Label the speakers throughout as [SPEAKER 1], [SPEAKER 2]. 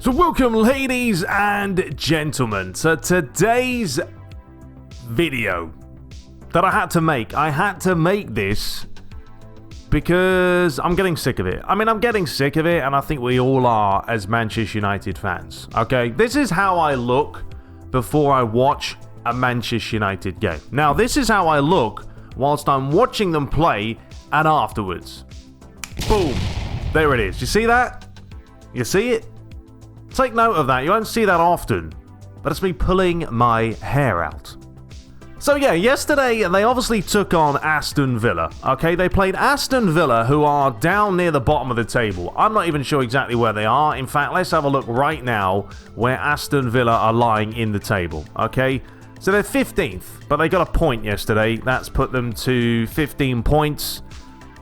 [SPEAKER 1] So welcome, ladies and gentlemen, to today's video that I had to make. I had to make this because I'm getting sick of it. I'm getting sick of it, and I think we all are as Manchester United fans. Okay, this is how I look before I watch a Manchester United game. Now, this is how I look whilst I'm watching them play and afterwards. Boom. There it is. You see that? You see it? Take note of that. You won't see that often, but it's me pulling my hair out. So yeah, yesterday they obviously took on Aston Villa. Okay, they played Aston Villa, who are down near the bottom of the table. I'm not even sure exactly where they are. In fact, let's have a look right now where Aston Villa are lying in the table. Okay, so they're 15th, but they got a point yesterday. That's put them to 15 points.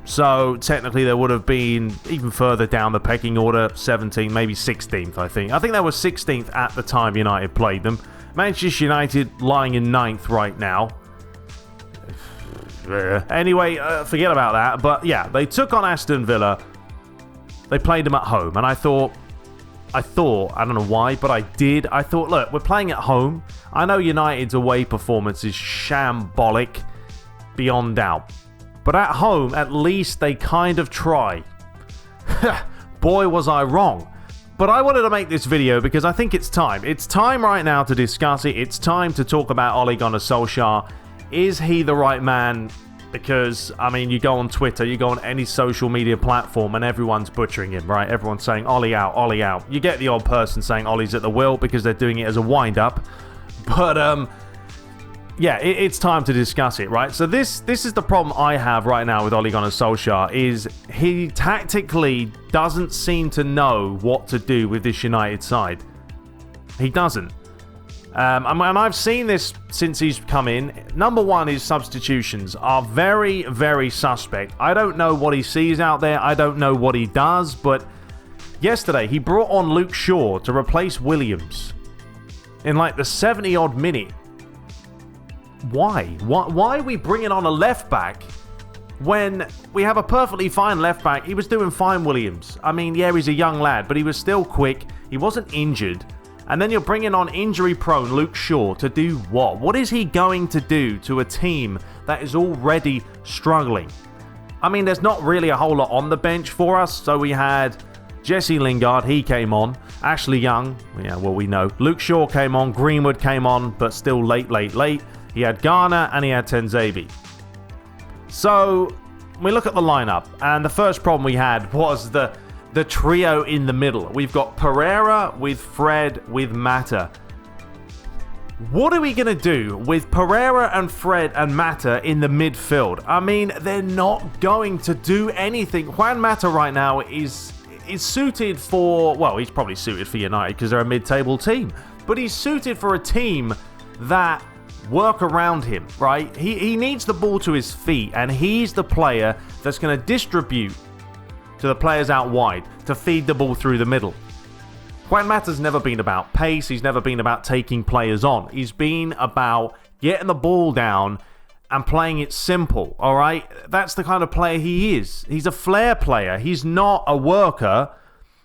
[SPEAKER 1] So technically they would have been even further down the pecking order, 17th, maybe 16th, I think. I think they were 16th at the time United played them. Manchester United lying in 9th right now. Anyway, forget about that. But yeah, they took on Aston Villa. They played them at home. And I thought, I don't know why, but I thought, look, we're playing at home. I know United's away performance is shambolic beyond doubt. But at home, at least they kind of try. Boy, was I wrong. But I wanted to make this video because I think it's time. It's time right now to discuss it. It's time to talk about Ole Gunnar Solskjaer. Is he the right man? Because, you go on Twitter, you go on any social media platform, and everyone's butchering him, right? Everyone's saying, Ole out, Ole out. You get the odd person saying Ole's at the wheel because they're doing it as a wind-up. But, yeah, it's time to discuss it, right? So this is the problem I have right now with Ole Gunnar Solskjaer, is he tactically doesn't seem to know what to do with this United side. He doesn't. And I've seen this since he's come in. Number one, his substitutions are very, very suspect. I don't know what he sees out there. I don't know what he does. But yesterday, he brought on Luke Shaw to replace Williams in like the 70-odd minute. Why? Why are we bringing on a left back when we have a perfectly fine left back? He was doing fine, Williams. Yeah, he's a young lad, but he was still quick. He wasn't injured. And then you're bringing on injury-prone Luke Shaw to do what? What is he going to do to a team that is already struggling? There's not really a whole lot on the bench for us. So we had Jesse Lingard, he came on. Ashley Young, yeah, well, we know. Luke Shaw came on. Greenwood came on, but still late. He had Garner and he had Tenzabi. So we look at the lineup, and the first problem we had was the trio in the middle. We've got Pereira with Fred with Mata. What are we going to do with Pereira and Fred and Mata in the midfield? They're not going to do anything. Juan Mata right now is suited for, well, he's probably suited for United because they're a mid-table team, but he's suited for a team that work around him, right? He needs the ball to his feet, and he's the player that's going to distribute to the players out wide to feed the ball through the middle. Juan Mata's never been about pace. He's never been about taking players on. He's been about getting the ball down and playing it simple, all right? That's the kind of player he is. He's a flair player. He's not a worker.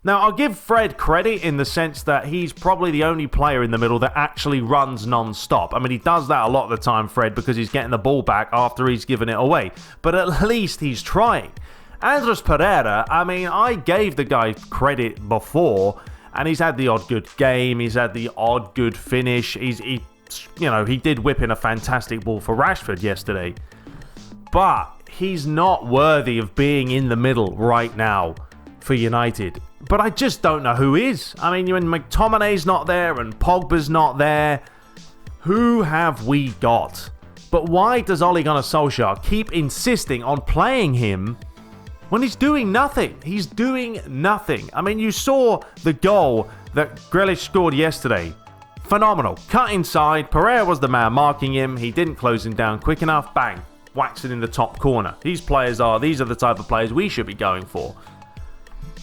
[SPEAKER 1] Now, I'll give Fred credit in the sense that he's probably the only player in the middle that actually runs non-stop. He does that a lot of the time, Fred, because he's getting the ball back after he's given it away. But at least he's trying. Andres Pereira, I gave the guy credit before, and he's had the odd good game. He's had the odd good finish. He did whip in a fantastic ball for Rashford yesterday. But he's not worthy of being in the middle right now for United. But I just don't know who is. When McTominay's not there and Pogba's not there, who have we got? But why does Ole Gunnar Solskjaer keep insisting on playing him when he's doing nothing? He's doing nothing. You saw the goal that Grealish scored yesterday. Phenomenal. Cut inside. Pereira was the man marking him. He didn't close him down quick enough. Bang. Whacks it in the top corner. These are the type of players we should be going for.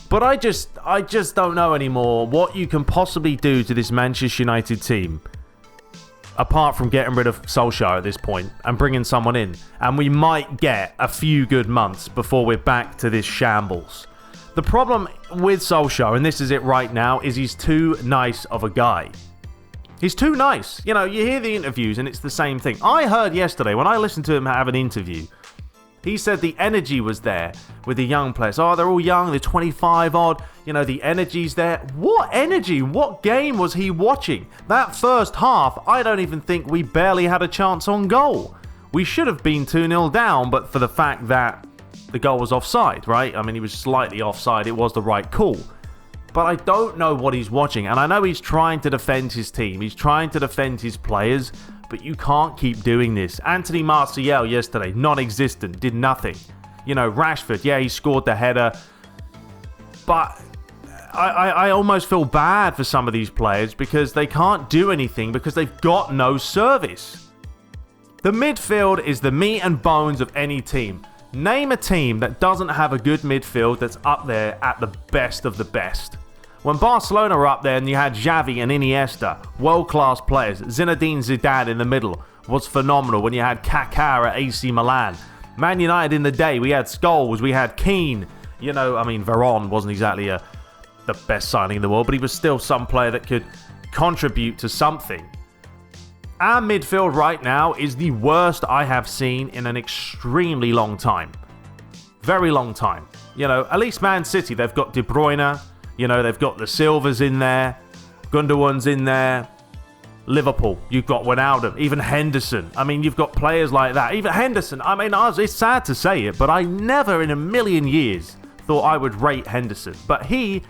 [SPEAKER 1] But I just don't know anymore what you can possibly do to this Manchester United team apart from getting rid of Solskjaer at this point and bringing someone in. And we might get a few good months before we're back to this shambles. The problem with Solskjaer, and this is it right now, is he's too nice of a guy. He's too nice. You know, you hear the interviews and it's the same thing. I heard yesterday, when I listened to him have an interview, he said the energy was there with the young players. Oh, they're all young, they're 25 odd. You know, the energy's there. What energy? What game was he watching? That first half, I don't even think we barely had a chance on goal. We should have been 2-0 down, but for the fact that the goal was offside, right? I mean, he was slightly offside. It was the right call. But I don't know what he's watching. And I know he's trying to defend his team. He's trying to defend his players. But you can't keep doing this. Anthony Martial yesterday, non-existent, did nothing. You know, Rashford, yeah, he scored the header. But I almost feel bad for some of these players because they can't do anything because they've got no service. The midfield is the meat and bones of any team. Name a team that doesn't have a good midfield that's up there at the best of the best. When Barcelona were up there and you had Xavi and Iniesta, world-class players, Zinedine Zidane in the middle was phenomenal. When you had Kaká at AC Milan, Man United in the day, we had Scholes, we had Keane. You know, I mean, Veron wasn't exactly the best signing in the world, but he was still some player that could contribute to something. Our midfield right now is the worst I have seen in an extremely long time. Very long time. You know, at least Man City, they've got De Bruyne. You know, they've got the Silvas in there. Gundogan's in there. Liverpool, you've got Wijnaldum. Even Henderson. I mean, you've got players like that. Even Henderson. I mean, it's sad to say it, but I never in a million years thought I would rate Henderson. But he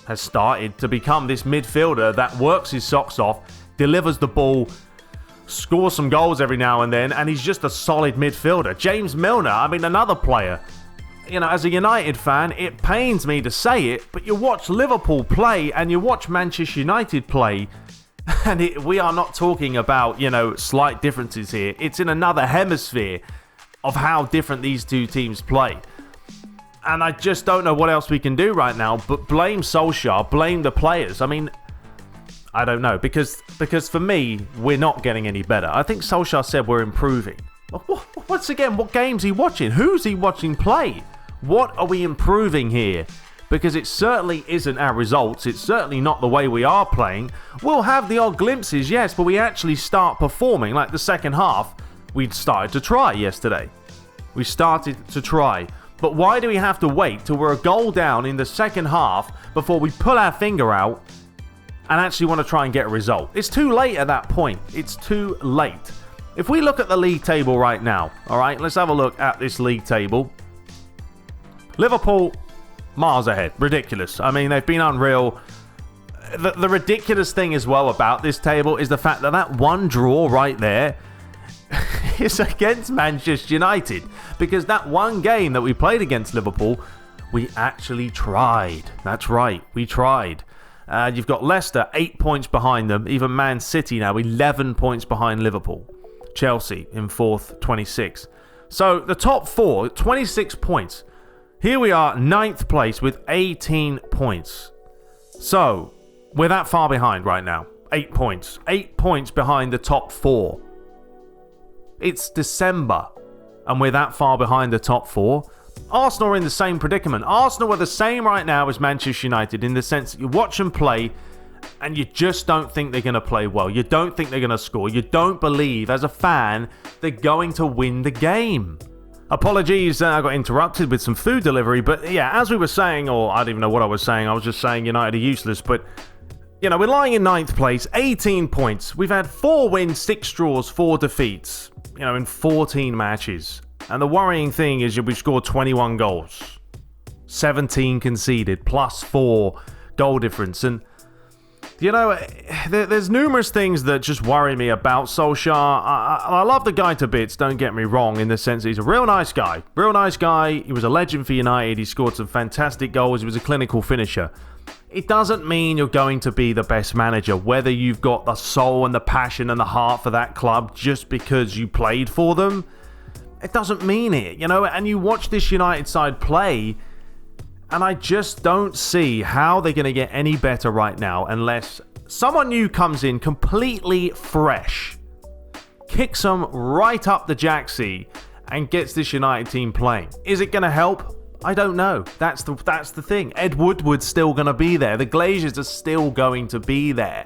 [SPEAKER 1] has started to become this midfielder that works his socks off, delivers the ball, scores some goals every now and then, and he's just a solid midfielder. James Milner, I mean, another player. You know, as a United fan, it pains me to say it, but you watch Liverpool play and you watch Manchester United play, and we are not talking about, you know, slight differences here. It's in another hemisphere of how different these two teams play. And I just don't know what else we can do right now, but blame Solskjaer, blame the players. I mean, I don't know, because for me, we're not getting any better. I think Solskjaer said we're improving. Once again, what game's he watching? Who's he watching play? What are we improving here? Because it certainly isn't our results. It's certainly not the way we are playing. We'll have the odd glimpses, yes, but we actually start performing. Like the second half, we started to try yesterday. We started to try. But why do we have to wait till we're a goal down in the second half before we pull our finger out and actually want to try and get a result? It's too late at that point. It's too late. If we look at the league table right now, all right, let's have a look at this league table. Liverpool, miles ahead. Ridiculous. I mean, they've been unreal. The ridiculous thing as well about this table is the fact that one draw right there is against Manchester United. Because that one game that we played against Liverpool, we actually tried. That's right, we tried. You've got Leicester 8 points behind them. Even Man City now 11 points behind Liverpool. Chelsea in fourth, 26. So the top four, 26 points. Here we are, 9th place with 18 points. So we're that far behind right now. 8 points. 8 points behind the top four. It's December and we're that far behind the top four. Arsenal are in the same predicament. Arsenal are the same right now as Manchester United in the sense that you watch them play and you just don't think they're going to play well. You don't think they're going to score. You don't believe, as a fan, they're going to win the game. Apologies, I got interrupted with some food delivery. But yeah, as we were saying, or I don't even know what I was saying. I was just saying United are useless. But, you know, we're lying in 9th place, 18 points. We've had 4 wins, 6 draws, 4 defeats, you know, in 14 matches. And the worrying thing is we've scored 21 goals. 17 conceded, plus 4 goal difference. And, you know, there's numerous things that just worry me about Solskjaer. I love the guy to bits, don't get me wrong, in the sense that he's a real nice guy. Real nice guy. He was a legend for United. He scored some fantastic goals. He was a clinical finisher. It doesn't mean you're going to be the best manager, whether you've got the soul and the passion and the heart for that club just because you played for them. It doesn't mean it, you know, and you watch this United side play, and I just don't see how they're going to get any better right now unless someone new comes in completely fresh, kicks them right up the jacksie, and gets this United team playing. Is it going to help? I don't know. That's the thing. Ed Woodward's still going to be there. The Glazers are still going to be there.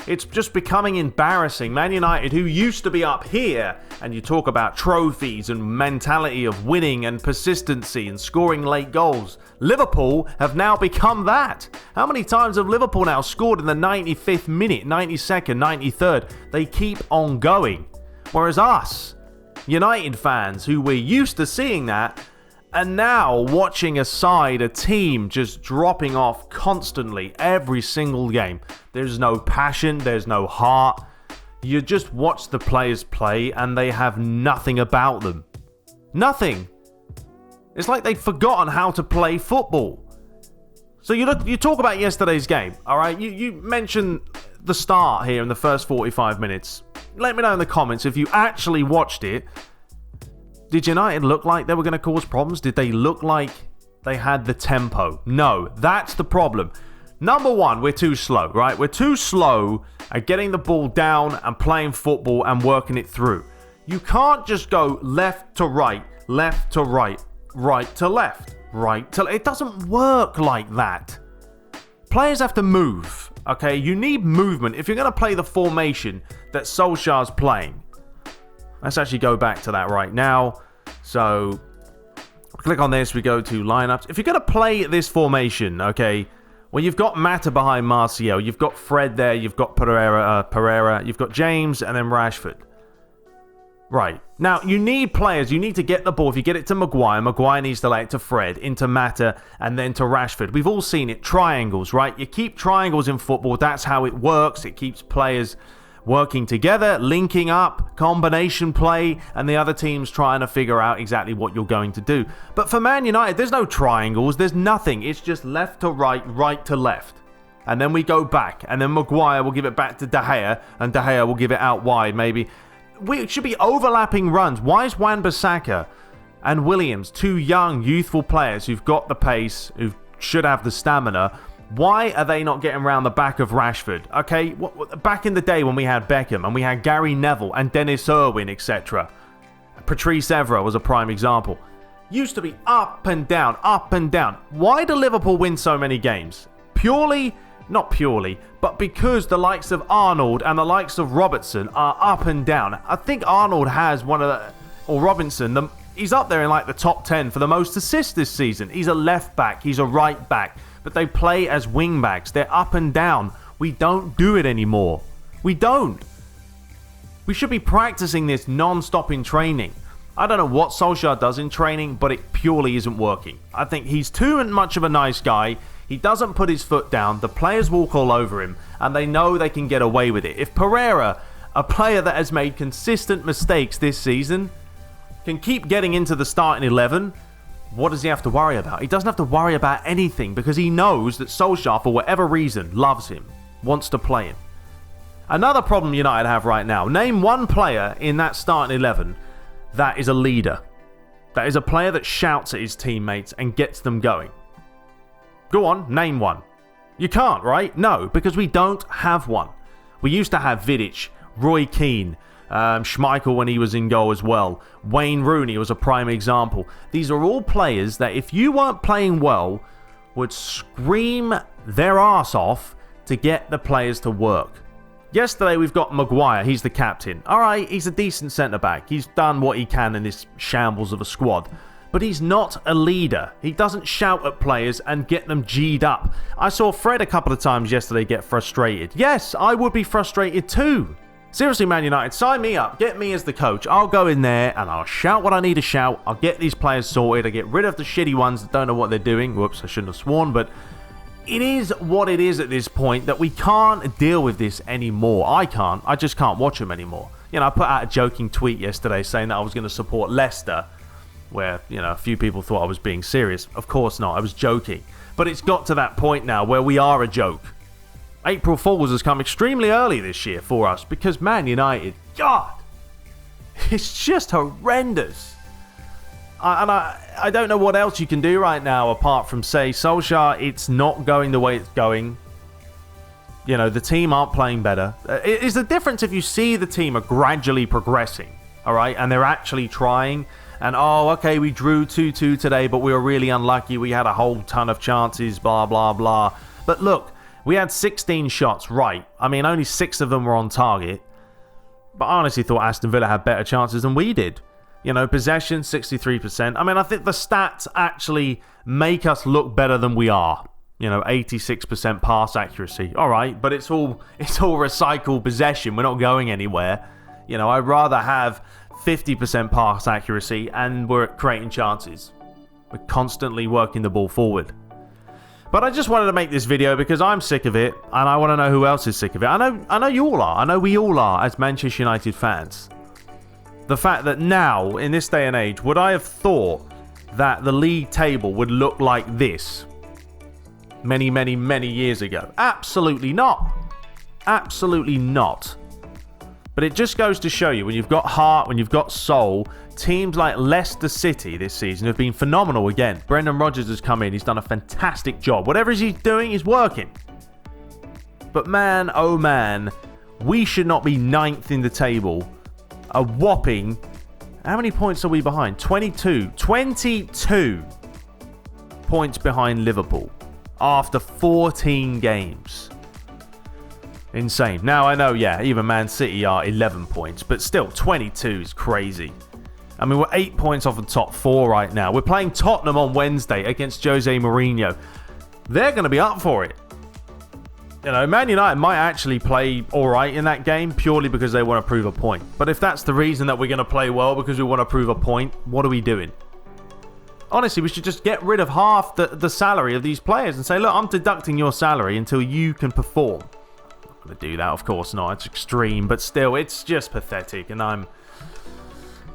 [SPEAKER 1] It's just becoming embarrassing. Man United, who used to be up here, and you talk about trophies and mentality of winning and persistency and scoring late goals. Liverpool have now become that. How many times have Liverpool now scored in the 95th minute, 92nd, 93rd? They keep on going. Whereas us, United fans, who we're used to seeing that, and now watching a team just dropping off constantly every single game. There's no passion, there's no heart. You just watch the players play and they have nothing about them. Nothing. It's like they've forgotten how to play football. So you talk about yesterday's game, all right? You mentioned the start here in the first 45 minutes. Let me know in the comments if you actually watched it. Did United look like they were going to cause problems? Did they look like they had the tempo? No, that's the problem. Number one, we're too slow, right? We're too slow at getting the ball down and playing football and working it through. You can't just go left to right to right to left, right to... It doesn't work like that. Players have to move, okay? You need movement if you're going to play the formation that Solskjaer's playing. Let's actually go back to that right now. So, click on this. We go to lineups. If you're going to play this formation, okay, well, you've got Mata behind Martial. You've got Fred there. You've got Pereira. You've got James and then Rashford. Right. Now, you need players. You need to get the ball. If you get it to Maguire, Maguire needs to lay it to Fred, into Mata, and then to Rashford. We've all seen it. Triangles, right? You keep triangles in football. That's how it works. It keeps players working together, linking up, combination play, and the other team's trying to figure out exactly what you're going to do. But for Man United, there's no triangles, there's nothing. It's just left to right, right to left. And then we go back, and then Maguire will give it back to De Gea, and De Gea will give it out wide, maybe. It should be overlapping runs. Why is Wan-Bissaka and Williams, two young, youthful players who've got the pace, who should have the stamina, why are they not getting around the back of Rashford? Okay, back in the day when we had Beckham and we had Gary Neville and Dennis Irwin, etc. Patrice Evra was a prime example. Used to be up and down, up and down. Why do Liverpool win so many games? Not purely, but because the likes of Arnold and the likes of Robertson are up and down. I think Arnold has Robinson, he's up there in like the top 10 for the most assists this season. He's a left back, he's a right back. But they play as wing backs. They're up and down. We don't do it anymore. We don't. We should be practicing this non-stop in training. I don't know what Solskjaer does in training, but it purely isn't working. I think he's too much of a nice guy. He doesn't put his foot down. The players walk all over him, and they know they can get away with it. If Pereira, a player that has made consistent mistakes this season, can keep getting into the starting 11... what does he have to worry about? He doesn't have to worry about anything because he knows that Solskjaer, for whatever reason, loves him, wants to play him. Another problem United have right now. Name one player in that starting 11 that is a leader. That is a player that shouts at his teammates and gets them going. Go on, name one. You can't, right? No, because we don't have one. We used to have Vidic, Roy Keane, Schmeichel when he was in goal as well. Wayne Rooney was a prime example. These are all players that if you weren't playing well would scream their arse off to get the players to work. Yesterday we've got Maguire, he's the captain. Alright, he's a decent centre-back. He's done what he can in this shambles of a squad. But he's not a leader. He doesn't shout at players and get them G'd up. I saw Fred a couple of times yesterday get frustrated. Yes, I would be frustrated too. Seriously, Man United, sign me up. Get me as the coach. I'll go in there and I'll shout what I need to shout. I'll get these players sorted. I'll get rid of the shitty ones that don't know what they're doing. Whoops, I shouldn't have sworn, but it is what it is at this point that we can't deal with this anymore. I can't. I just can't watch them anymore. You know, I put out a joking tweet yesterday saying that I was going to support Leicester, where, you know, a few people thought I was being serious. Of course not. I was joking. But it's got to that point now where we are a joke. April Fools has come extremely early this year for us because Man United, God, it's just horrendous. I don't know what else you can do right now apart from say, Solskjaer, it's not going the way it's going. You know, the team aren't playing better. It's the difference if you see the team are gradually progressing, all right, and they're actually trying, And, oh, okay, we drew 2-2 today, but we were really unlucky. We had a whole ton of chances, blah, blah, blah. But look, we had 16 shots, right. I mean, only 6 of them were on target. But I honestly thought Aston Villa had better chances than we did. You know, possession, 63%. I mean, I think the stats actually make us look better than we are. You know, 86% pass accuracy. All right, but it's all recycled possession. We're not going anywhere. You know, I'd rather have 50% pass accuracy and we're creating chances. We're constantly working the ball forward. But I just wanted to make this video because I'm sick of it and I want to know who else is sick of it. I know you all are. I know we all are as Manchester United fans. The fact that now, in this day and age, would I have thought that the league table would look like this many, many, many years ago? Absolutely not. Absolutely not. But it just goes to show you, when you've got heart, when you've got soul, teams like Leicester City this season have been phenomenal again. Brendan Rodgers has come in. He's done a fantastic job. Whatever he's doing is working. But man, oh man, we should not be 9th in the table. A whopping... How many points are we behind? 22. 22 points behind Liverpool after 14 games. Insane. Now, I know, yeah, even Man City are 11 points, but still, 22 is crazy. I mean, we're 8 points off the top 4 right now. We're playing Tottenham on Wednesday against Jose Mourinho. They're going to be up for it. You know, Man United might actually play all right in that game purely because they want to prove a point. But if that's the reason that we're going to play well because we want to prove a point, what are we doing? Honestly, we should just get rid of half the salary of these players and say, look, I'm deducting your salary until you can perform. To do that, of course not. It's extreme, but still, it's just pathetic. And I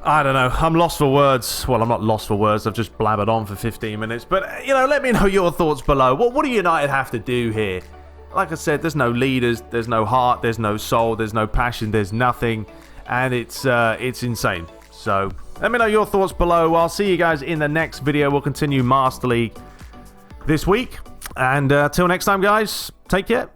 [SPEAKER 1] don't know. I'm lost for words. Well, I'm not lost for words. I've just blabbered on for 15 minutes. But, you know, let me know your thoughts below. What do United have to do here? Like I said, there's no leaders. There's no heart. There's no soul. There's no passion. There's nothing. And it's insane. So, let me know your thoughts below. I'll see you guys in the next video. We'll continue Master League this week. And till next time, guys, take care.